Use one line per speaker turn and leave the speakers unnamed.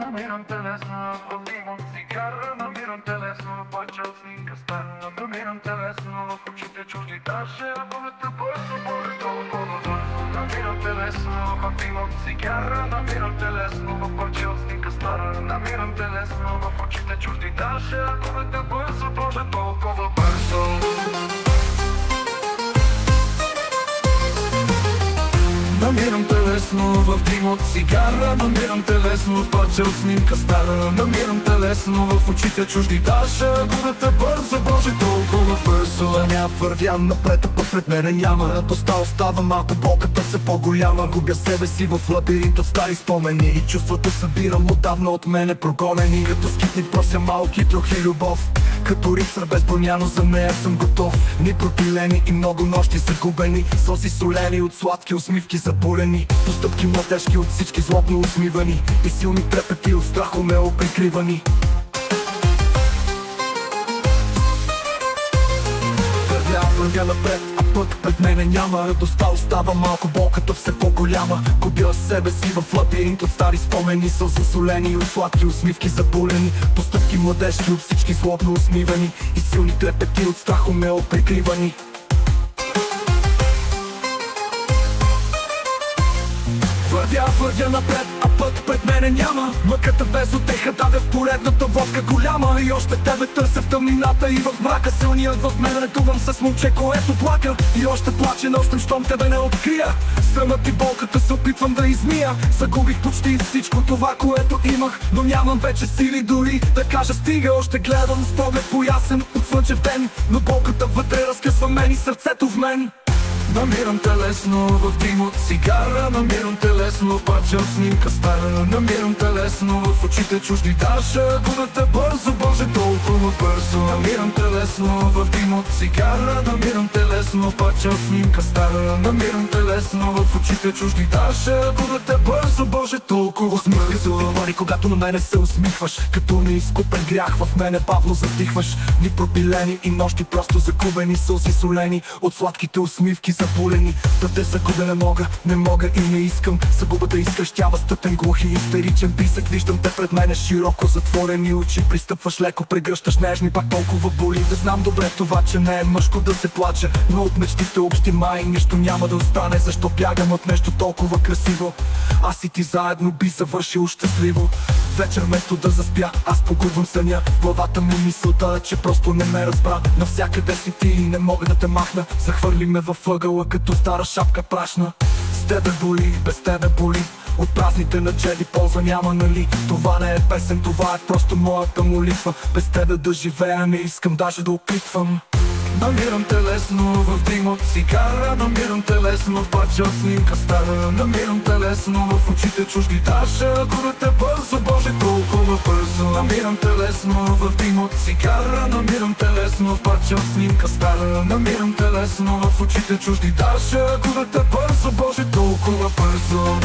Намирам те лесно, подимам цигара. Намирам те лесно, повече от снимка стара. Намирам те лесно, в очите чужди даже. Ако не те бързо, боли толкова бързо. Намирам те лесно, подимам цигара. Намирам те лесно, в повече от снимка стара. Намирам те лесно, в очите чужди даже. Ако не те бързо, боли толкова бързо. Намирам те лесно в дим от цигара. Намирам те лесно в парче от снимка стара. Намирам те лесно в очите чужди даже. Ако да те бързо, боже, толкова бързо.
Няма вървя напред, а път пред мене няма. Радостта остава малко, болката се по-голяма. Губя себе си в лабиринт от стари спомени и чувствата събирам отдавна от мене прогонени. Като скитни прося малки трохи любов. Като рицар без броня, но за нея съм готов. Ни пропилени и много нощи загубени. Соси солени от сладки усмивки запулени. Постъпки младежки от всички злобно усмивани. И силни трепети от страх умело прикривани. Вървя напред, а път пред мене няма. Радостта остава малко, болката все по-голяма. Губя себе си в лабиринт от стари спомени. Са засолени от сладки усмивки запулени. Постъпки младежки от всички злобно усмивани. И силни трепети от страх умело прикривани. Вървя напред, а път пред мене няма. Мъката без утеха даде в поредната водка голяма. И още тебе търся в тъмнината и в мрака. Силният в мен редувам с момче, което плака. И още плаче нощем, щом тебе не открия. Срамът и болката се опитвам да измия. Загубих почти всичко това, което имах. Но нямам вече сили дори да кажа стига. Още гледам с поглед поясен от слънчев ден. Но болката вътре разкъсва мен и сърцето в мен. Намирам те лесно в дим от цигара. Намирам те лесно в парче от снимка стара. Намирам те лесно в очите чужди даже. Ако да те бързо, боже, толкова бързо. Намирам те лесно в дим от цигара. Намирам те лесно в парче от снимка стара. Намирам те лесно в очите чужди даже. Ако да те бързо, боже, толкова бързо. Говори, когато на мене се усмихваш. Като неизкупен грях в мене бавно затихваш. Ни пропилени и нощи просто загубени. Сълзи солени от сладките усмивки запулени. Да те загубя не мога и не искам. Загубата изкръщява стъпен глух и истеричен писък. Виждам те пред мене широко затворени очи. Пристъпваш леко, прегръщаш нежни, пак толкова боли. Да знам добре това, че не е мъжко да се плаче. Но от мечтите общи май нищо няма да остане. Защо бягам от нещо толкова красиво? Аз и ти заедно би завършил щастливо. Вечер вместо да заспя, аз погубвам съня. Главата ми мисълта, че просто не ме разбра. Навсякъде си ти и не мога да те махна. Захвърли ме във ъгъла като стара шапка прашна. С тебе боли, без тебе боли. От празните начали полза няма, нали? Това не е песен, това е просто моята молитва. Без тебе да живея не искам даже да опитвам. Намирам те лесно в дим от цигара. Намирам те лесно в парче от снимка стара. Намирам те лесно в очите чужди даже. Ако да те бързо, боже, толкова бързо. Намирам те лесно в дим от цигара. Намирам те лесно в парче от снимка стара. Намирам те лесно в очите чужди даже. Ако да те бързо, боже, толкова бързо.